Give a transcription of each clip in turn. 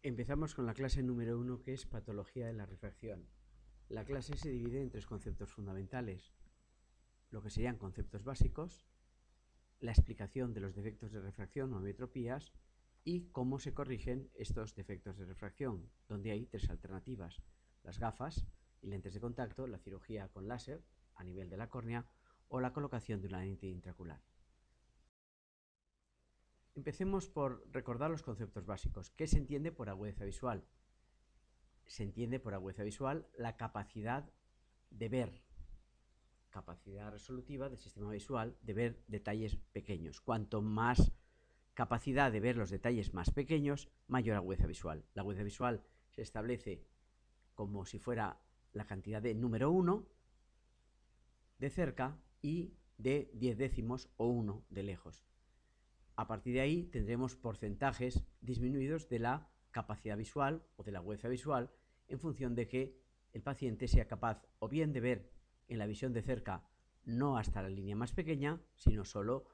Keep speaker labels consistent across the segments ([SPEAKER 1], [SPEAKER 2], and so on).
[SPEAKER 1] Empezamos con la clase número 1, que es patología de la refracción. La clase se divide en tres conceptos fundamentales: lo que serían conceptos básicos, la explicación de los defectos de refracción o ametropías y cómo se corrigen estos defectos de refracción, donde hay tres alternativas: las gafas y lentes de contacto, la cirugía con láser a nivel de la córnea o la colocación de una lente intraocular. Empecemos por recordar los conceptos básicos. ¿Qué se entiende por agudeza visual? Se entiende por agudeza visual la capacidad de ver, capacidad resolutiva del sistema visual de ver detalles pequeños. Cuanto más capacidad de ver los detalles más pequeños, mayor agudeza visual. La agudeza visual se establece como si fuera la cantidad de número 1 de cerca y de 10 décimos o 1 de lejos. A partir de ahí tendremos porcentajes disminuidos de la capacidad visual o de la agudeza visual en función de que el paciente sea capaz o bien de ver en la visión de cerca no hasta la línea más pequeña, sino solo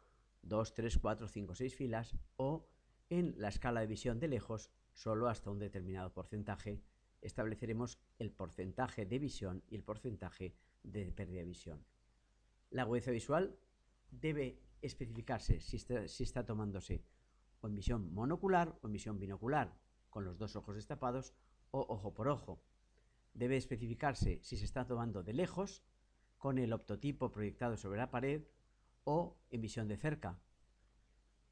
[SPEAKER 1] 2, 3, 4, 5, 6 filas, o en la escala de visión de lejos solo hasta un determinado porcentaje. Estableceremos el porcentaje de visión y el porcentaje de pérdida de visión. La agudeza visual debe especificarse si está tomándose o en visión monocular o en visión binocular, con los dos ojos destapados o ojo por ojo. Debe especificarse si se está tomando de lejos, con el optotipo proyectado sobre la pared o en visión de cerca.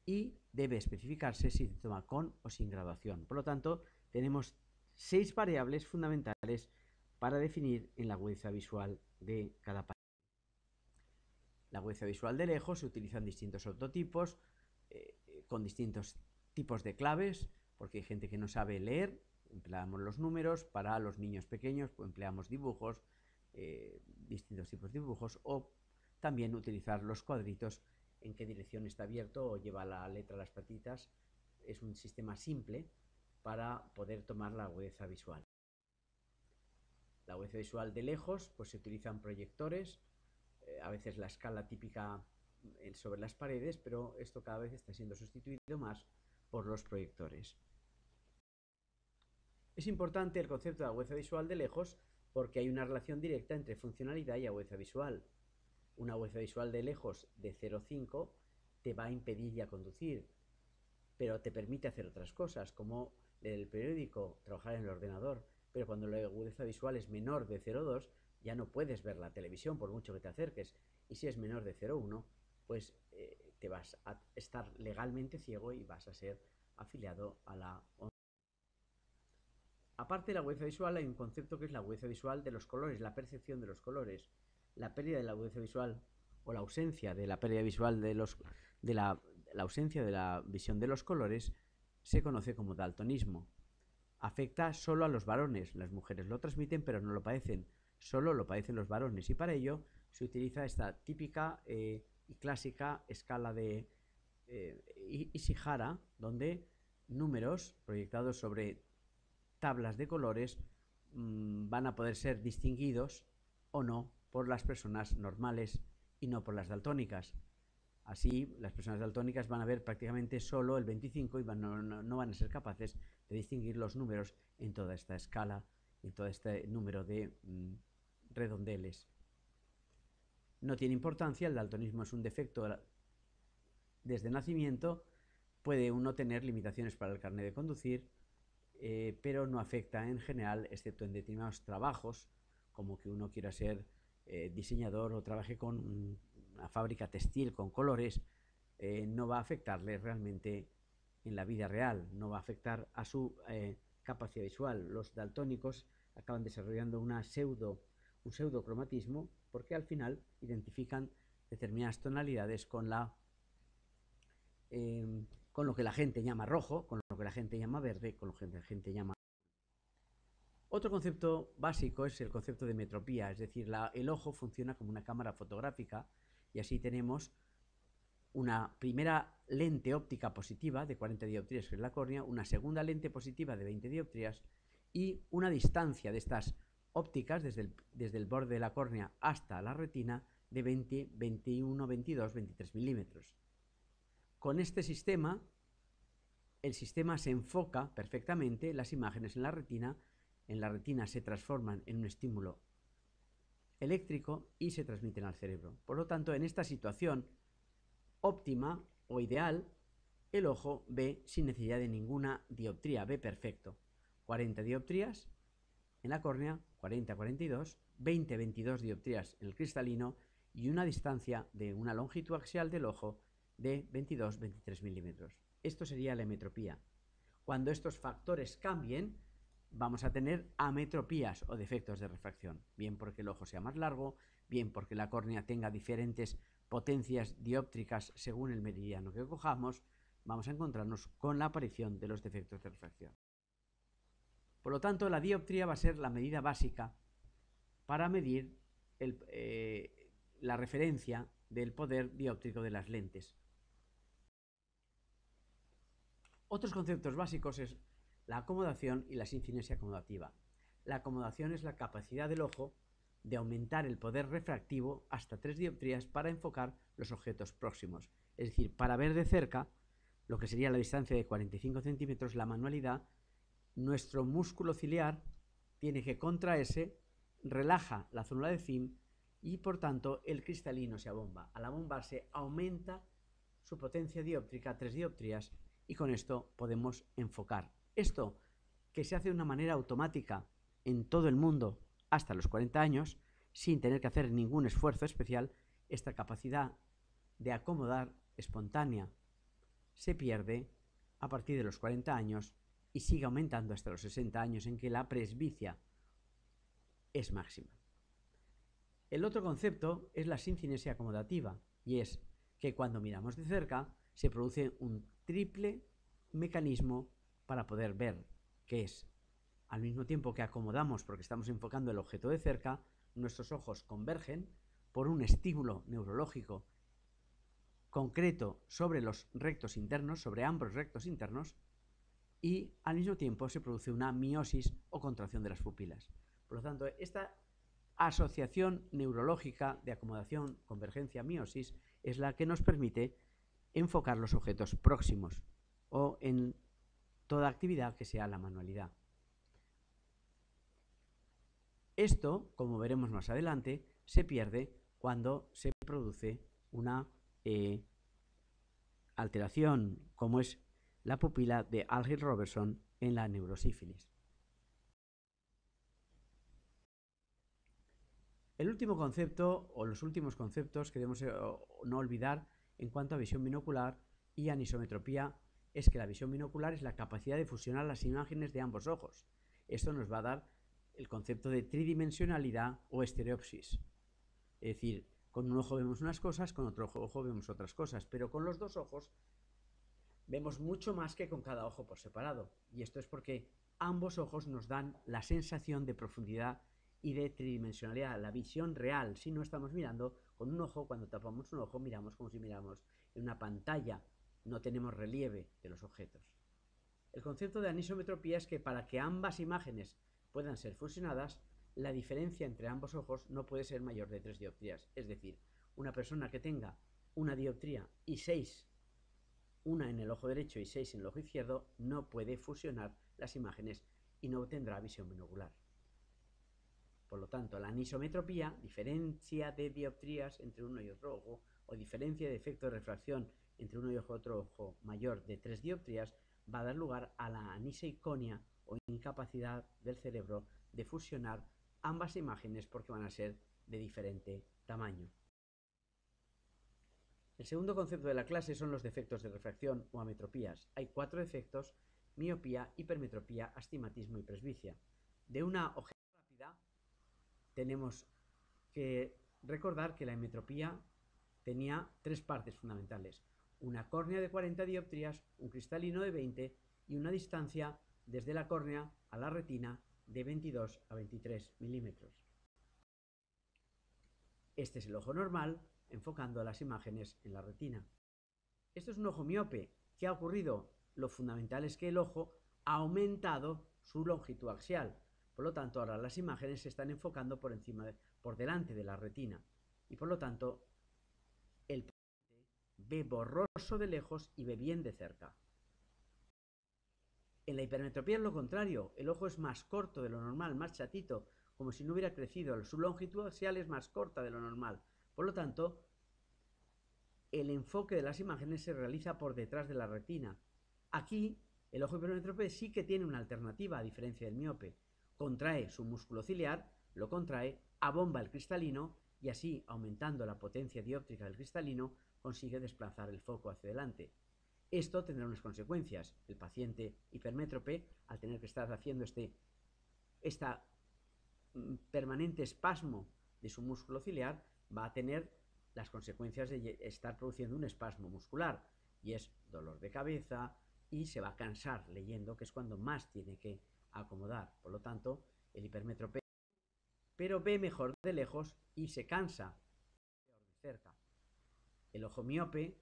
[SPEAKER 1] Y debe especificarse si se toma con o sin graduación. Por lo tanto, tenemos 6 variables fundamentales para definir en la agudeza visual de cada paciente. La agudeza visual de lejos se utilizan distintos optotipos con distintos tipos de claves, porque hay gente que no sabe leer, empleamos los números. Para los niños pequeños pues empleamos dibujos, distintos tipos de dibujos, o también utilizar los cuadritos en qué dirección está abierto o lleva la letra a las patitas. Es un sistema simple para poder tomar la agudeza visual. La agudeza visual de lejos pues se utilizan proyectores, a veces la escala típica sobre las paredes, pero esto cada vez está siendo sustituido más por los proyectores. Es importante el concepto de agudeza visual de lejos porque hay una relación directa entre funcionalidad y agudeza visual. Una agudeza visual de lejos de 0,5 te va a impedir ya conducir, pero te permite hacer otras cosas, como leer el periódico, trabajar en el ordenador. Pero cuando la agudeza visual es menor de 0,2, ya no puedes ver la televisión por mucho que te acerques. Y si es menor de 0,1, pues te vas a estar legalmente ciego y vas a ser afiliado a la... Aparte de la agudeza visual, hay un concepto que es la agudeza visual de los colores, la percepción de los colores. La pérdida de la agudeza visual o la ausencia de la pérdida visual de la ausencia de la visión de los colores se conoce como daltonismo. Afecta solo a los varones. Las mujeres lo transmiten, pero no lo padecen. Solo lo padecen los varones, y para ello se utiliza esta típica y clásica escala de Ishihara, donde números proyectados sobre tablas de colores van a poder ser distinguidos o no por las personas normales y no por las daltónicas. Así, las personas daltónicas van a ver prácticamente solo el 25 y no van a ser capaces de distinguir los números en toda esta escala, en todo este número de redondeles. No tiene importancia, el daltonismo es un defecto desde nacimiento. Puede uno tener limitaciones para el carnet de conducir, pero no afecta en general, excepto en determinados trabajos, como que uno quiera ser diseñador o trabaje con una fábrica textil con colores. No va a afectarle realmente en la vida real, no va a afectar a su capacidad visual. Los daltónicos acaban desarrollando un pseudocromatismo porque al final identifican determinadas tonalidades con lo que la gente llama rojo, con lo que la gente llama verde, con lo que la gente llama... Otro concepto básico es el concepto de metropía, es decir, el ojo funciona como una cámara fotográfica, y así tenemos una primera lente óptica positiva de 40 dioptrías, que es la córnea, una segunda lente positiva de 20 dioptrías y una distancia de estas ópticas desde el borde de la córnea hasta la retina de 20, 21, 22, 23 milímetros. Con este sistema el sistema se enfoca perfectamente las imágenes en la retina se transforman en un estímulo eléctrico y se transmiten al cerebro. Por lo tanto, en esta situación óptima o ideal, el ojo ve sin necesidad de ninguna dioptría, ve perfecto. 40 dioptrías en la córnea, 40-42, 20-22 dioptrías en el cristalino y una distancia de una longitud axial del ojo de 22-23 milímetros. Esto sería la emetropía. Cuando estos factores cambien, vamos a tener ametropías o defectos de refracción, bien porque el ojo sea más largo, bien porque la córnea tenga diferentes potencias dióptricas según el meridiano que cojamos, vamos a encontrarnos con la aparición de los defectos de refracción. Por lo tanto, la dioptría va a ser la medida básica para medir la referencia del poder dióptrico de las lentes. Otros conceptos básicos es la acomodación y la sincinesia acomodativa. La acomodación es la capacidad del ojo de aumentar el poder refractivo hasta 3 dioptrías para enfocar los objetos próximos. Es decir, para ver de cerca, lo que sería la distancia de 45 centímetros, la manualidad, nuestro músculo ciliar tiene que contraerse, relaja la zona de Zim y por tanto el cristalino se abomba. Al abombarse aumenta su potencia dióptrica a 3 dioptrías y con esto podemos enfocar. Esto, que se hace de una manera automática en todo el mundo hasta los 40 años, sin tener que hacer ningún esfuerzo especial, esta capacidad de acomodar espontánea se pierde a partir de los 40 años y sigue aumentando hasta los 60 años en que la presbicia es máxima. El otro concepto es la sincinesia acomodativa y es que cuando miramos de cerca se produce un triple mecanismo para poder ver, que es, al mismo tiempo que acomodamos porque estamos enfocando el objeto de cerca, nuestros ojos convergen por un estímulo neurológico concreto sobre los rectos internos, sobre ambos rectos internos, y al mismo tiempo se produce una miosis o contracción de las pupilas. Por lo tanto, esta asociación neurológica de acomodación, convergencia, miosis es la que nos permite enfocar los objetos próximos o en toda actividad que sea la manualidad. Esto, como veremos más adelante, se pierde cuando se produce una alteración como es la pupila de Algil-Robertson en la neurosífilis. El último concepto, o los últimos conceptos que debemos no olvidar en cuanto a visión binocular y anisometropía, es que la visión binocular es la capacidad de fusionar las imágenes de ambos ojos. Esto nos va a dar el concepto de tridimensionalidad o estereopsis. Es decir, con un ojo vemos unas cosas, con otro ojo vemos otras cosas, pero con los dos ojos vemos mucho más que con cada ojo por separado. Y esto es porque ambos ojos nos dan la sensación de profundidad y de tridimensionalidad, la visión real. Si no estamos mirando con un ojo, cuando tapamos un ojo, miramos como si miramos en una pantalla, no tenemos relieve de los objetos. El concepto de anisometropía es que para que ambas imágenes puedan ser fusionadas, la diferencia entre ambos ojos no puede ser mayor de 3 dioptrías. Es decir, una persona que tenga una dioptría y 6, una en el ojo derecho y 6 en el ojo izquierdo, no puede fusionar las imágenes y no tendrá visión binocular. Por lo tanto, la anisometropía, diferencia de dioptrías entre uno y otro ojo, o diferencia de efecto de refracción entre uno y otro ojo mayor de 3 dioptrías, va a dar lugar a la aniseiconia o incapacidad del cerebro de fusionar ambas imágenes porque van a ser de diferente tamaño. El segundo concepto de la clase son los defectos de refracción o ametropías. Hay 4 defectos: miopía, hipermetropía, astigmatismo y presbicia. De una ojeada rápida tenemos que recordar que la emetropía tenía 3 partes fundamentales: una córnea de 40 dioptrías, un cristalino de 20 y una distancia desde la córnea a la retina de 22 a 23 milímetros. Este es el ojo normal, enfocando las imágenes en la retina. Esto es un ojo miope. ¿Qué ha ocurrido? Lo fundamental es que el ojo ha aumentado su longitud axial. Por lo tanto, ahora las imágenes se están enfocando por delante de la retina. Y por lo tanto, el paciente ve borroso de lejos y ve bien de cerca. En la hipermetropía es lo contrario, el ojo es más corto de lo normal, más chatito, como si no hubiera crecido, su longitud axial es más corta de lo normal. Por lo tanto, el enfoque de las imágenes se realiza por detrás de la retina. Aquí, el ojo hipermétrope sí que tiene una alternativa, a diferencia del miope. Contrae su músculo ciliar, lo contrae, abomba el cristalino y así, aumentando la potencia dióptrica del cristalino, consigue desplazar el foco hacia adelante. Esto tendrá unas consecuencias. El paciente hipermétrope, al tener que estar haciendo esta permanente espasmo de su músculo ciliar, va a tener las consecuencias de estar produciendo un espasmo muscular, y es dolor de cabeza, y se va a cansar leyendo, que es cuando más tiene que acomodar. Por lo tanto, el hipermétrope, pero ve mejor de lejos y se cansa peor de cerca. El ojo miope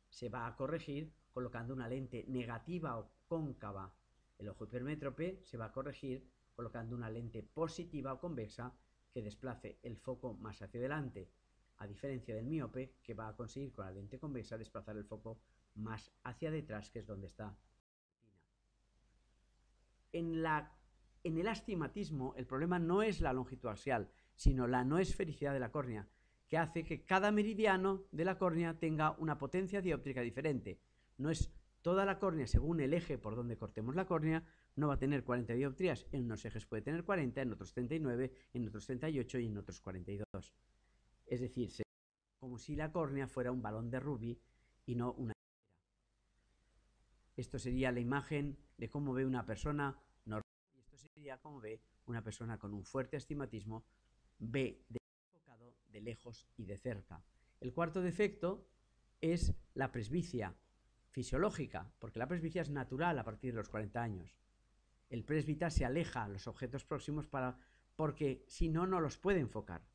[SPEAKER 1] se va a corregir colocando una lente negativa o cóncava. El ojo hipermétrope se va a corregir colocando una lente positiva o convexa que desplace el foco más hacia adelante, a diferencia del miope, que va a conseguir con la lente convexa desplazar el foco más hacia detrás, que es donde está la retina. En el astigmatismo, el problema no es la longitud axial, sino la no esfericidad de la córnea, que hace que cada meridiano de la córnea tenga una potencia dióptrica diferente. No es toda la córnea según el eje por donde cortemos la córnea, no va a tener 40 dioptrías. En unos ejes puede tener 40, en otros 39, en otros 38 y en otros 42. Es decir, como si la córnea fuera un balón de rugby y no una esfera. Esto sería la imagen de cómo ve una persona normal, y esto sería cómo ve una persona con un fuerte astigmatismo, ve enfocado de lejos y de cerca. El cuarto defecto es la presbicia fisiológica, porque la presbicia es natural a partir de los 40 años. El presbita se aleja a los objetos próximos porque si no, no los puede enfocar.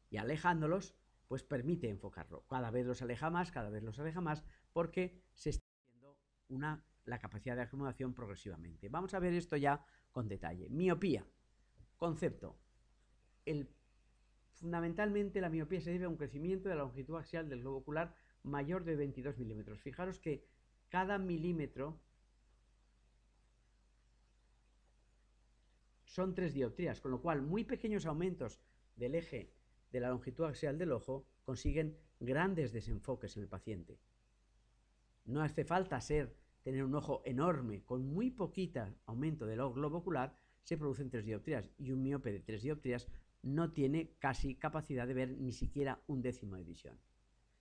[SPEAKER 1] Y alejándolos, pues permite enfocarlo. Cada vez los aleja más, porque se está haciendo la capacidad de acomodación progresivamente. Vamos a ver esto ya con detalle. Miopía. Concepto. Fundamentalmente la miopía se debe a un crecimiento de la longitud axial del globo ocular mayor de 22 milímetros. Fijaros que cada milímetro son 3 dioptrías, con lo cual muy pequeños aumentos del eje de la longitud axial del ojo consiguen grandes desenfoques en el paciente. No hace falta tener un ojo enorme, con muy poquito aumento del globo ocular se producen 3 dioptrías, y un miope de 3 dioptrías no tiene casi capacidad de ver ni siquiera un décimo de visión.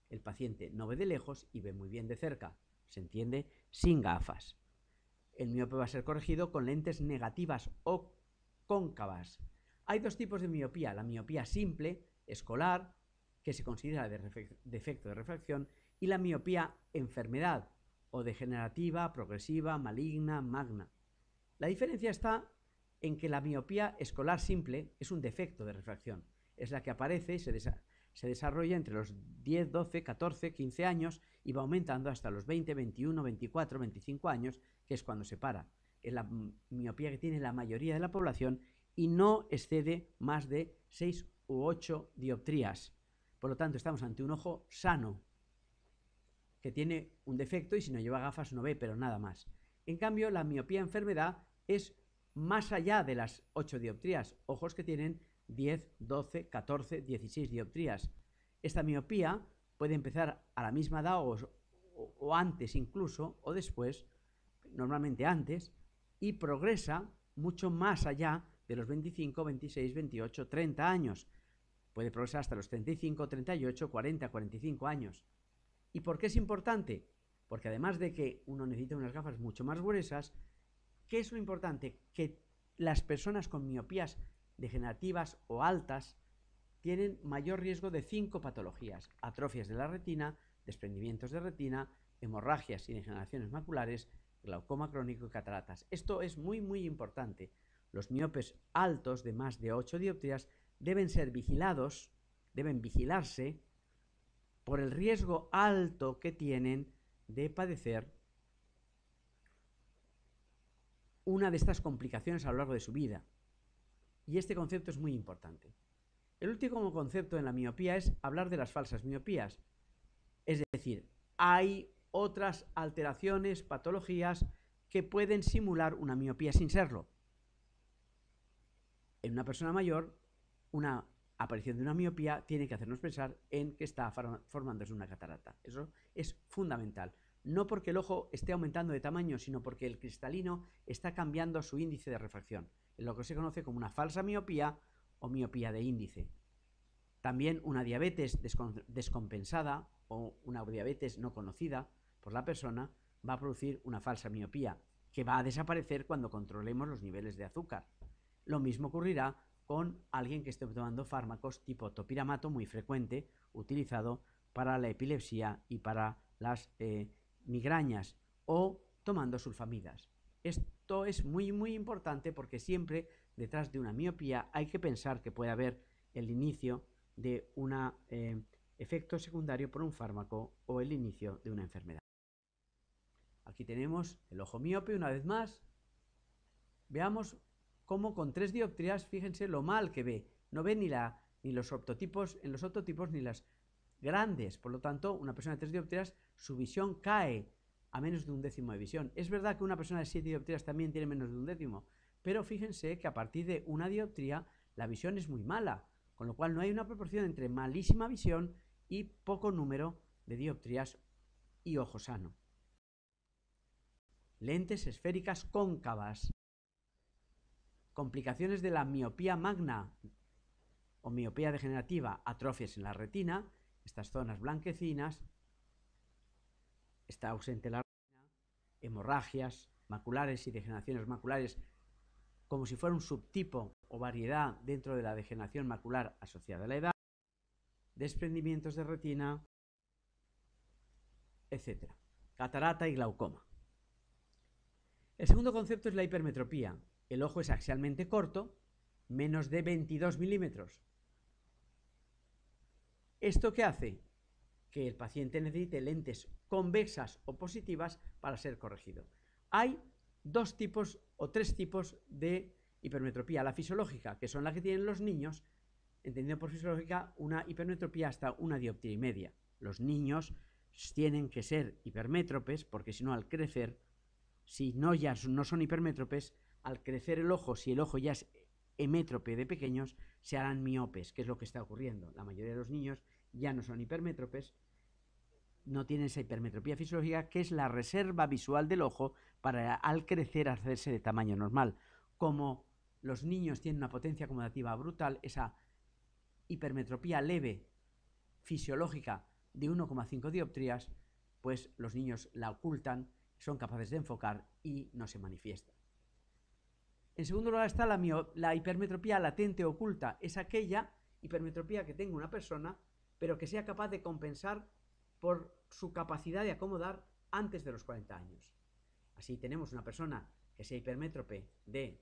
[SPEAKER 1] El paciente no ve de lejos y ve muy bien de cerca, se entiende, sin gafas. El miope va a ser corregido con lentes negativas o cóncavas. Hay dos tipos de miopía: la miopía simple, escolar, que se considera de defecto de refracción, y la miopía enfermedad o degenerativa, progresiva, maligna, magna. La diferencia está en que la miopía escolar simple es un defecto de refracción, es la que aparece y se desarrolla entre los 10, 12, 14, 15 años y va aumentando hasta los 20, 21, 24, 25 años, que es cuando se para. Es la miopía que tiene la mayoría de la población y no excede más de 6 u 8 dioptrías. Por lo tanto, estamos ante un ojo sano, que tiene un defecto y si no lleva gafas no ve, pero nada más. En cambio, la miopía enfermedad es más allá de las 8 dioptrías, ojos que tienen 10, 12, 14, 16 dioptrías. Esta miopía puede empezar a la misma edad o antes incluso, o después, normalmente antes, y progresa mucho más allá de los 25, 26, 28, 30 años. Puede progresar hasta los 35, 38, 40, 45 años. ¿Y por qué es importante? Porque además de que uno necesita unas gafas mucho más gruesas, ¿qué es lo importante? Que las personas con miopías degenerativas o altas tienen mayor riesgo de 5 patologías: atrofias de la retina, desprendimientos de retina, hemorragias y degeneraciones maculares, glaucoma crónico y cataratas. Esto es muy, muy importante. Los miopes altos de más de 8 dioptrías deben ser vigilados, deben vigilarse por el riesgo alto que tienen de padecer una de estas complicaciones a lo largo de su vida. Y este concepto es muy importante. El último concepto en la miopía es hablar de las falsas miopías. Es decir, hay otras alteraciones, patologías que pueden simular una miopía sin serlo. En una persona mayor, una aparición de una miopía tiene que hacernos pensar en que está formándose una catarata. Eso es fundamental. No porque el ojo esté aumentando de tamaño, sino porque el cristalino está cambiando su índice de refracción, en lo que se conoce como una falsa miopía o miopía de índice. También una diabetes descompensada o una diabetes no conocida por la persona va a producir una falsa miopía, que va a desaparecer cuando controlemos los niveles de azúcar. Lo mismo ocurrirá con alguien que esté tomando fármacos tipo topiramato, muy frecuente, utilizado para la epilepsia y para las migrañas, o tomando sulfamidas. Esto es muy importante porque siempre detrás de una miopía hay que pensar que puede haber el inicio de un efecto secundario por un fármaco o el inicio de una enfermedad. Aquí tenemos el ojo miope una vez más. Veamos cómo con 3 dioptrías, fíjense lo mal que ve. No ve ni los optotipos, en los optotipos ni las grandes. Por lo tanto, una persona de 3 dioptrías, su visión cae a menos de 1/10 de visión. Es verdad que una persona de 7 dioptrías también tiene menos de 1/10, pero fíjense que a partir de 1 dioptría la visión es muy mala, con lo cual no hay una proporción entre malísima visión y poco número de dioptrías y ojo sano. Lentes esféricas cóncavas. Complicaciones de la miopía magna o miopía degenerativa, atrofias en la retina, estas zonas blanquecinas, está ausente la retina, hemorragias maculares y degeneraciones maculares, como si fuera un subtipo o variedad dentro de la degeneración macular asociada a la edad, desprendimientos de retina, etc. Catarata y glaucoma. El segundo concepto es la hipermetropía. El ojo es axialmente corto, menos de 22 milímetros. ¿Esto qué hace? Que el paciente necesite lentes convexas o positivas para ser corregido. Hay 2 tipos o 3 tipos de hipermetropía. La fisiológica, que son las que tienen los niños, entendiendo por fisiológica una hipermetropía hasta 1 dioptría y media. Los niños tienen que ser hipermétropes porque si no al crecer, si no ya no son hipermétropes, al crecer el ojo, si el ojo ya es hemétrope de pequeños, se harán miopes, que es lo que está ocurriendo. La mayoría de los niños ya no son hipermétropes, no tienen esa hipermetropía fisiológica, que es la reserva visual del ojo para al crecer hacerse de tamaño normal. Como los niños tienen una potencia acomodativa brutal, esa hipermetropía leve fisiológica de 1,5 dioptrías, pues los niños la ocultan, son capaces de enfocar y no se manifiesta. En segundo lugar está la hipermetropía latente oculta. Es aquella hipermetropía que tenga una persona, pero que sea capaz de compensar por su capacidad de acomodar antes de los 40 años. Así tenemos una persona que sea hipermétrope de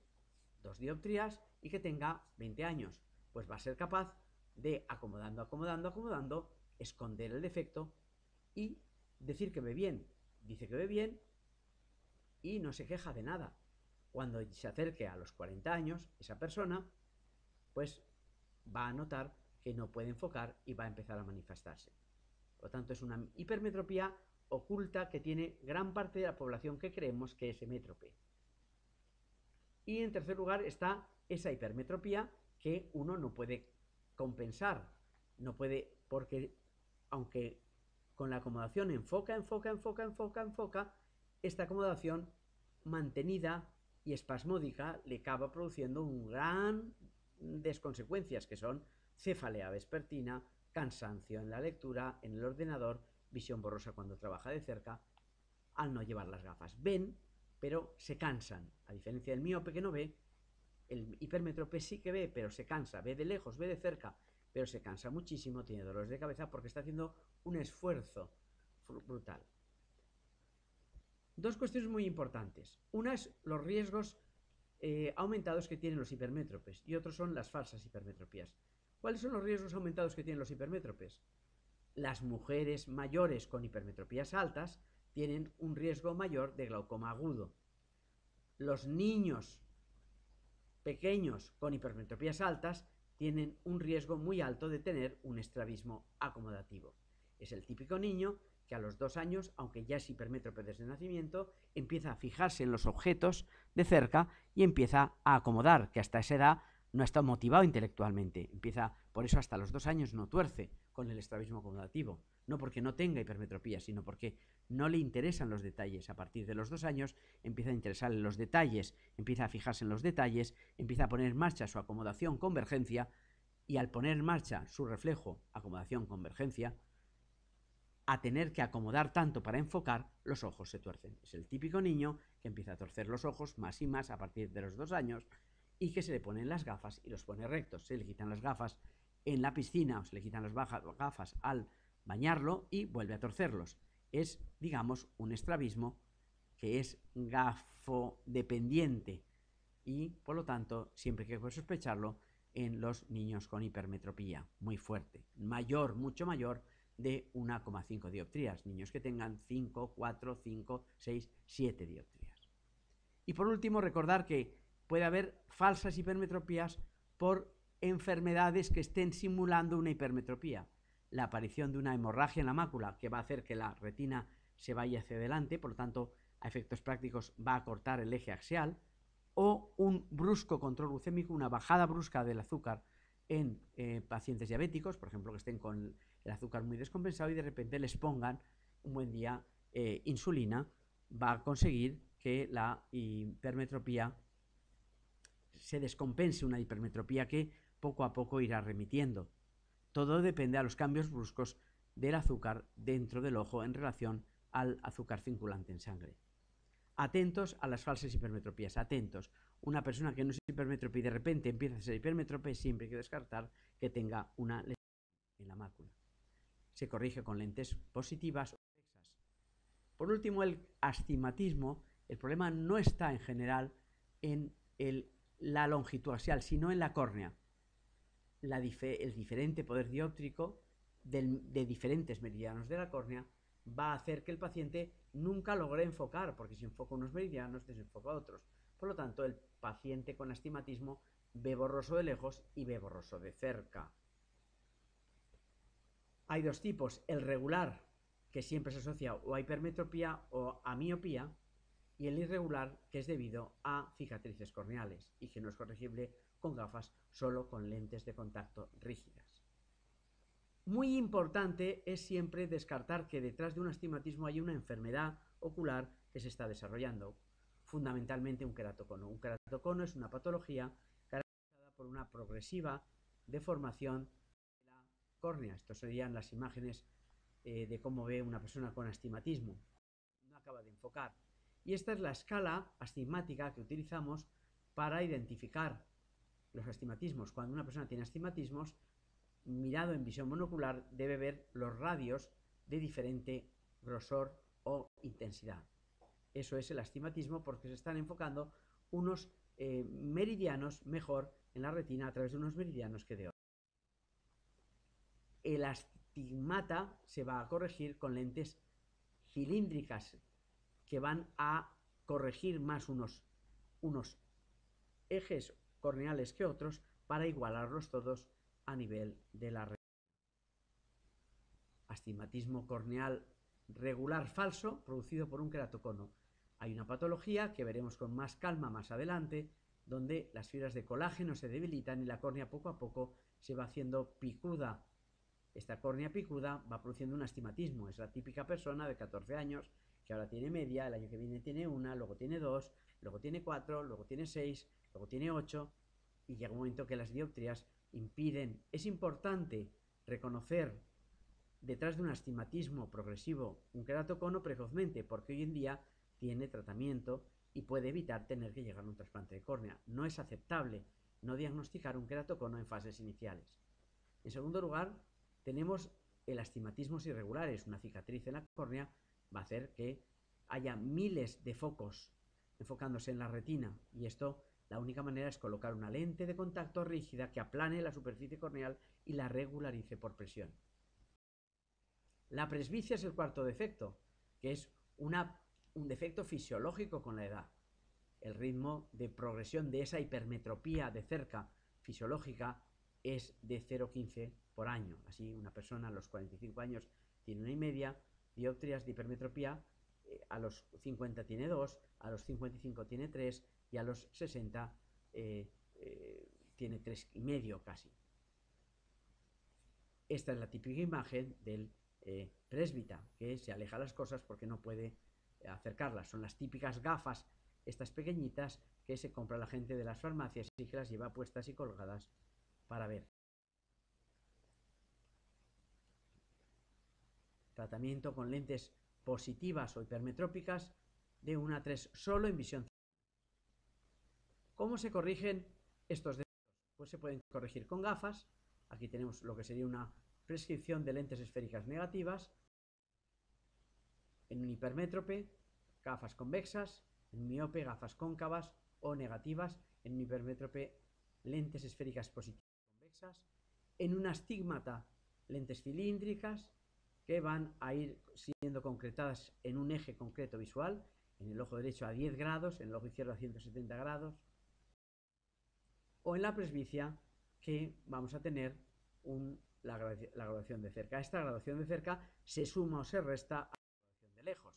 [SPEAKER 1] 2 dioptrías y que tenga 20 años. Pues va a ser capaz de, acomodando, esconder el defecto y decir que ve bien. Dice que ve bien y no se queja de nada. Cuando se acerque a los 40 años, esa persona pues va a notar que no puede enfocar y va a empezar a manifestarse. Por lo tanto, es una hipermetropía oculta que tiene gran parte de la población que creemos que es hemétrope. Y en tercer lugar está esa hipermetropía que uno no puede compensar. No puede, porque aunque con la acomodación enfoca, esta acomodación mantenida y espasmódica le acaba produciendo un gran desconsecuencias que son cefalea vespertina, cansancio en la lectura, en el ordenador, visión borrosa cuando trabaja de cerca, al no llevar las gafas. Ven, pero se cansan. A diferencia del miope que no ve, el hipermétrope sí que ve, pero se cansa. Ve de lejos, ve de cerca, pero se cansa muchísimo, tiene dolores de cabeza porque está haciendo un esfuerzo brutal. 2 cuestiones muy importantes. Una es los riesgos aumentados que tienen los hipermétropes y otros son las falsas hipermetropías. ¿Cuáles son los riesgos aumentados que tienen los hipermétropes? Las mujeres mayores con hipermetropías altas tienen un riesgo mayor de glaucoma agudo. Los niños pequeños con hipermetropías altas tienen un riesgo muy alto de tener un estrabismo acomodativo. Es el típico niño que a los 2 años, aunque ya es hipermétrope desde el nacimiento, empieza a fijarse en los objetos de cerca y empieza a acomodar, que hasta esa edad no está motivado intelectualmente. Empieza, por eso hasta los 2 años no tuerce con el estrabismo acomodativo. No porque no tenga hipermetropía, sino porque no le interesan los detalles. A partir de los 2 años empieza a interesarle los detalles, empieza a fijarse en los detalles, empieza a poner en marcha su acomodación convergencia, y al poner en marcha su reflejo acomodación convergencia, a tener que acomodar tanto para enfocar, los ojos se tuercen. Es el típico niño que empieza a torcer los ojos más y más a partir de los 2 años y que se le ponen las gafas y los pone rectos. Se le quitan las gafas en la piscina o se le quitan las gafas al bañarlo y vuelve a torcerlos. Es, digamos, un estrabismo que es gafodependiente y, por lo tanto, siempre hay que sospecharlo en los niños con hipermetropía muy fuerte, mayor, mucho mayor de 1,5 dioptrías, niños que tengan 5, 4, 5, 6, 7 dioptrías. Y por último, recordar que puede haber falsas hipermetropías por enfermedades que estén simulando una hipermetropía. La aparición de una hemorragia en la mácula que va a hacer que la retina se vaya hacia adelante, por lo tanto, a efectos prácticos va a cortar el eje axial, o un brusco control glucémico, una bajada brusca del azúcar en pacientes diabéticos, por ejemplo, que estén con el azúcar muy descompensado y de repente les pongan un buen día insulina, va a conseguir que la hipermetropía se descompense, una hipermetropía que poco a poco irá remitiendo. Todo depende a los cambios bruscos del azúcar dentro del ojo en relación al azúcar circulante en sangre. Atentos a las falsas hipermetropías, atentos. Una persona que no es hipermétrope y de repente empieza a ser hipermétrope, siempre hay que descartar que tenga una lesión en la mácula. Se corrige con lentes positivas o fijas. Por último, el astigmatismo, el problema no está en general en la longitud axial, sino en la córnea. El diferente poder dióptrico de diferentes meridianos de la córnea va a hacer que el paciente nunca logre enfocar, porque si enfoca unos meridianos, desenfoca otros. Por lo tanto, el paciente con astigmatismo ve borroso de lejos y ve borroso de cerca. Hay dos tipos, el regular, que siempre se asocia o a hipermetropía o a miopía, y el irregular, que es debido a cicatrices corneales y que no es corregible con gafas, solo con lentes de contacto rígidas. Muy importante es siempre descartar que detrás de un astigmatismo hay una enfermedad ocular que se está desarrollando, fundamentalmente un queratocono. Un queratocono es una patología caracterizada por una progresiva deformación de la córnea. Estas serían las imágenes de cómo ve una persona con astigmatismo. No acaba de enfocar. Y esta es la escala astigmática que utilizamos para identificar los astigmatismos. Cuando una persona tiene astigmatismos, mirado en visión monocular, debe ver los radios de diferente grosor o intensidad. Eso es el astigmatismo porque se están enfocando unos meridianos mejor en la retina a través de unos meridianos que de otros. El astigmata se va a corregir con lentes cilíndricas que van a corregir más unos ejes corneales que otros para igualarlos todos a nivel de la retina. Astigmatismo corneal regular falso producido por un queratocono. Hay una patología que veremos con más calma más adelante, donde las fibras de colágeno se debilitan y la córnea poco a poco se va haciendo picuda. Esta córnea picuda va produciendo un astigmatismo. Es la típica persona de 14 años que ahora tiene media, el año que viene tiene una, luego tiene 2, luego tiene 4, luego tiene 6, luego tiene 8 y llega un momento que las dioptrías impiden. Es importante reconocer detrás de un astigmatismo progresivo un queratocono precozmente, porque hoy en día tiene tratamiento y puede evitar tener que llegar a un trasplante de córnea. No es aceptable no diagnosticar un queratocono en fases iniciales. En segundo lugar, tenemos el astigmatismos irregulares. Una cicatriz en la córnea va a hacer que haya miles de focos enfocándose en la retina y esto, la única manera es colocar una lente de contacto rígida que aplane la superficie corneal y la regularice por presión. La presbicia es el cuarto defecto, que es un defecto fisiológico con la edad. El ritmo de progresión de esa hipermetropía de cerca fisiológica es de 0,15 por año. Así, una persona a los 45 años tiene 1,5, dioptrías de hipermetropía, a los 50 tiene 2, a los 55 tiene 3 y a los 60 tiene 3,5 casi. Esta es la típica imagen del presbita, que se aleja las cosas porque no puede acercarlas. Son las típicas gafas, estas pequeñitas, que se compra la gente de las farmacias y que las lleva puestas y colgadas para ver. Tratamiento con lentes positivas o hipermetrópicas de 1 a 3 solo en visión. ¿Cómo se corrigen estos defectos? Pues se pueden corregir con gafas. Aquí tenemos lo que sería una prescripción de lentes esféricas negativas. En un hipermétrope, gafas convexas. En un miope, gafas cóncavas o negativas. En un hipermétrope, lentes esféricas positivas convexas. En un astigmata, lentes cilíndricas que van a ir siendo concretadas en un eje concreto visual, en el ojo derecho a 10 grados, en el ojo izquierdo a 170 grados, o en la presbicia, que vamos a tener la graduación de cerca. Esta graduación de cerca se suma o se resta a la graduación de lejos.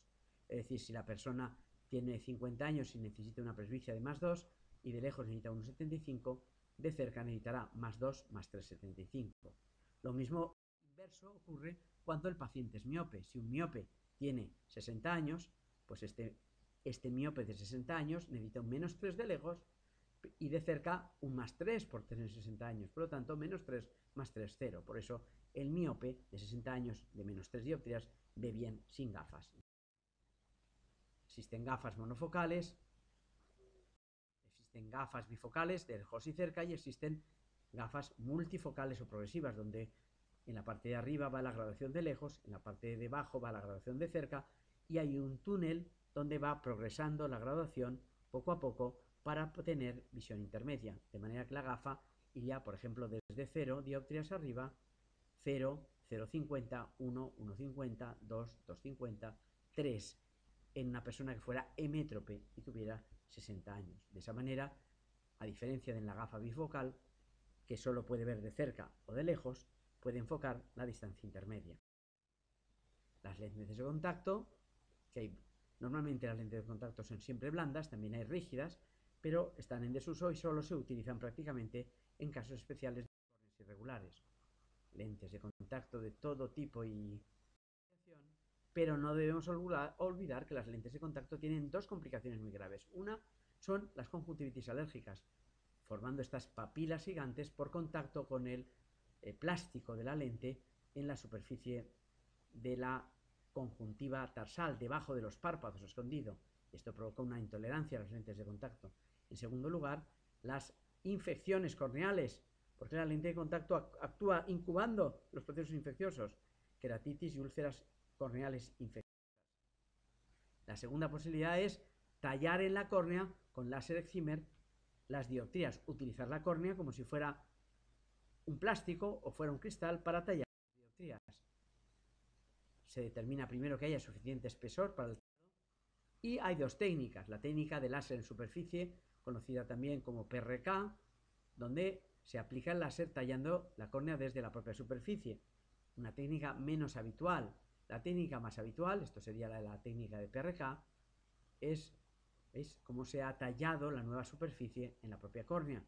[SPEAKER 1] Es decir, si la persona tiene 50 años y necesita una presbicia de más 2, y de lejos necesita 1,75, de cerca necesitará más 2 más 3,75. Lo mismo inverso ocurre cuando el paciente es miope. Si un miope tiene 60 años, pues este miope de 60 años necesita un menos 3 de lejos y de cerca un más 3 por tener 60 años. Por lo tanto, menos 3 más 3, 0. Por eso el miope de 60 años de menos 3 dioptrías ve bien sin gafas. Existen gafas monofocales, existen gafas bifocales de lejos y cerca, y existen gafas multifocales o progresivas, donde en la parte de arriba va la graduación de lejos, en la parte de abajo va la graduación de cerca, y hay un túnel donde va progresando la graduación poco a poco para obtener visión intermedia, de manera que la gafa iría, por ejemplo, desde 0 dioptrías arriba, 0, 0,50, 1, 1,50, 2, 2,50, 3, en una persona que fuera emétrope y tuviera 60 años. De esa manera, a diferencia de la gafa bifocal, que solo puede ver de cerca o de lejos, puede enfocar la distancia intermedia. Las lentes de contacto, normalmente las lentes de contacto son siempre blandas, también hay rígidas, pero están en desuso y solo se utilizan prácticamente en casos especiales de córneas irregulares. Lentes de contacto de todo tipo y pero no debemos olvidar que las lentes de contacto tienen dos complicaciones muy graves. Una son las conjuntivitis alérgicas, formando estas papilas gigantes por contacto con el plástico de la lente en la superficie de la conjuntiva tarsal, debajo de los párpados, escondido. Esto provoca una intolerancia a las lentes de contacto. En segundo lugar, las infecciones corneales, porque la lente de contacto actúa incubando los procesos infecciosos, queratitis y úlceras corneales infecciosas. La segunda posibilidad es tallar en la córnea con láser excimer las dioptrías, utilizar la córnea como si fuera un plástico o fuera un cristal para tallar las dioptrías. Se determina primero que haya suficiente espesor para el tallado, y hay dos técnicas: la técnica de láser en superficie, conocida también como PRK, donde se aplica el láser tallando la córnea desde la propia superficie, una técnica menos habitual. La técnica más habitual, esto sería la técnica de PRK, es cómo se ha tallado la nueva superficie en la propia córnea.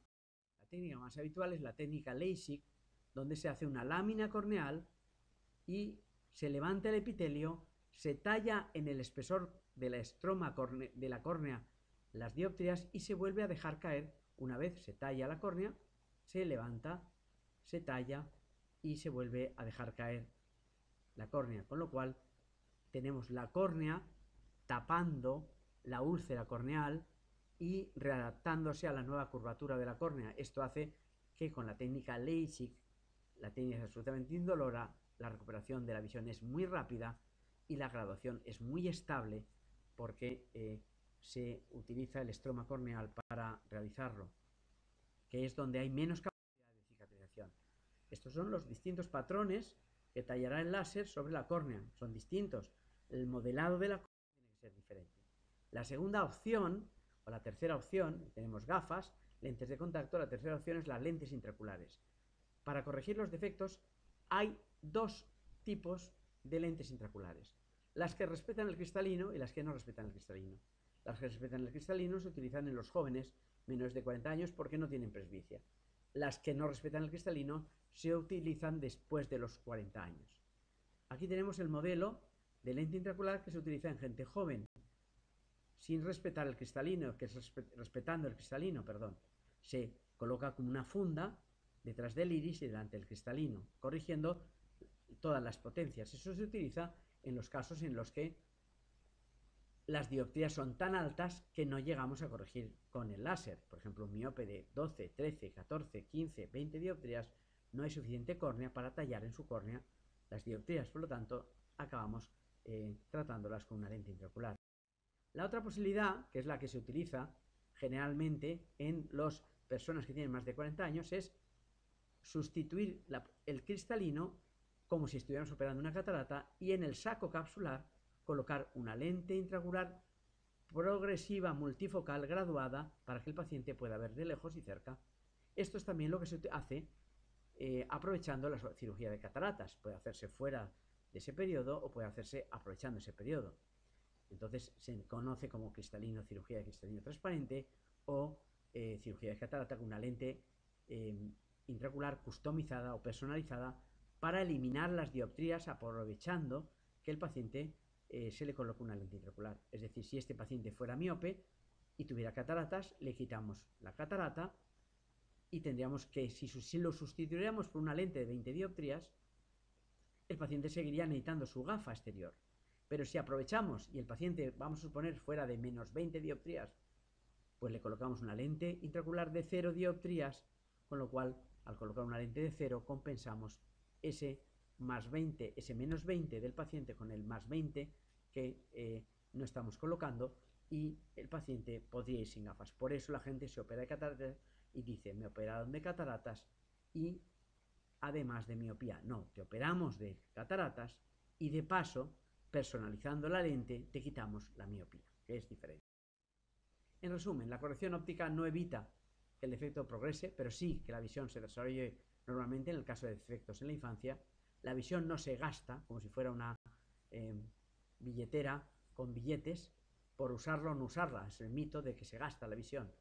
[SPEAKER 1] La técnica más habitual es la técnica LASIK, donde se hace una lámina corneal y se levanta el epitelio, se talla en el espesor de la estroma de la córnea las dioptrías y se vuelve a dejar caer. Una vez se talla la córnea, se levanta, se talla y se vuelve a dejar caer la córnea, con lo cual tenemos la córnea tapando la úlcera corneal y readaptándose a la nueva curvatura de la córnea. Esto hace que con la técnica LASIK, la técnica es absolutamente indolora, la recuperación de la visión es muy rápida y la graduación es muy estable, porque se utiliza el estroma corneal para realizarlo, que es donde hay menos capacidad de cicatrización. Estos son los distintos patrones que tallará el láser sobre la córnea. Son distintos. El modelado de la córnea tiene que ser diferente. La segunda opción, o la tercera opción, tenemos gafas, lentes de contacto. La tercera opción es las lentes intraoculares. Para corregir los defectos hay dos tipos de lentes intraoculares: las que respetan el cristalino y las que no respetan el cristalino. Las que respetan el cristalino se utilizan en los jóvenes menores de 40 años porque no tienen presbicia. Las que no respetan el cristalino se utilizan después de los 40 años. Aquí tenemos el modelo de lente intraocular que se utiliza en gente joven, sin respetar el cristalino, que es respetando el cristalino, perdón. Se coloca como una funda detrás del iris y delante del cristalino, corrigiendo todas las potencias. Eso se utiliza en los casos en los que las dioptrías son tan altas que no llegamos a corregir con el láser. Por ejemplo, un miope de 12, 13, 14, 15, 20 dioptrías, no hay suficiente córnea para tallar en su córnea las dioptrías, por lo tanto, acabamos tratándolas con una lente intraocular. La otra posibilidad, que es la que se utiliza generalmente en las personas que tienen más de 40 años, es sustituir el cristalino como si estuviéramos operando una catarata y en el saco capsular colocar una lente intraocular progresiva multifocal graduada para que el paciente pueda ver de lejos y cerca. Esto es también lo que se hace aprovechando la cirugía de cataratas. Puede hacerse fuera de ese periodo o puede hacerse aprovechando ese periodo. Entonces se conoce como cirugía de cristalino transparente o cirugía de catarata con una lente intraocular customizada o personalizada para eliminar las dioptrías aprovechando que el paciente se le coloca una lente intraocular. Es decir, si este paciente fuera miope y tuviera cataratas, le quitamos la catarata y tendríamos que, si lo sustituiríamos por una lente de 20 dioptrías, el paciente seguiría necesitando su gafa exterior. Pero si aprovechamos y el paciente, vamos a suponer, fuera de menos 20 dioptrías, pues le colocamos una lente intraocular de 0 dioptrías, con lo cual, al colocar una lente de 0, compensamos ese más 20, ese menos 20 del paciente con el más 20 que no estamos colocando y el paciente podría ir sin gafas. Por eso la gente se opera de cataratas y dice, me operaron de cataratas y además de miopía. No, te operamos de cataratas y de paso, personalizando la lente, te quitamos la miopía, que es diferente. En resumen, la corrección óptica no evita que el defecto progrese, pero sí que la visión se desarrolle normalmente en el caso de defectos en la infancia. La visión no se gasta como si fuera una billetera con billetes por usarla o no usarla. Es el mito de que se gasta la visión.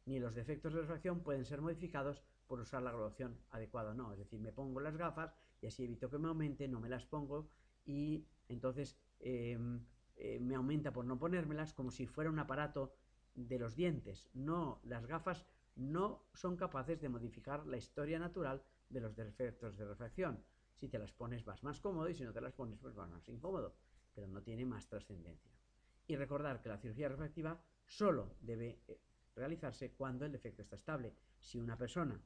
[SPEAKER 1] Ni los defectos de refracción pueden ser modificados por usar la graduación adecuada o no. Es decir, me pongo las gafas y así evito que me aumente, no me las pongo y entonces me aumenta por no ponérmelas como si fuera un aparato de los dientes. No, las gafas no son capaces de modificar la historia natural de los defectos de refracción. Si te las pones vas más cómodo y si no te las pones pues vas más incómodo, pero no tiene más trascendencia. Y recordar que la cirugía refractiva solo debe realizarse cuando el defecto está estable. Si una persona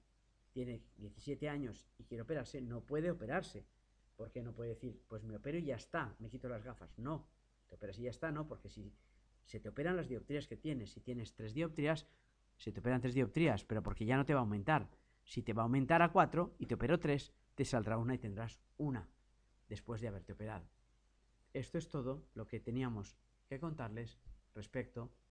[SPEAKER 1] tiene 17 años y quiere operarse, no puede operarse. ¿Por qué no puede decir, pues me opero y ya está, me quito las gafas? No, te operas y ya está, no, porque si se te operan las dioptrías que tienes, si tienes 3 dioptrías, se te operan 3 dioptrías, pero porque ya no te va a aumentar. Si te va a aumentar a 4 y te opero 3, te saldrá una y tendrás una después de haberte operado. Esto es todo lo que teníamos que contarles respecto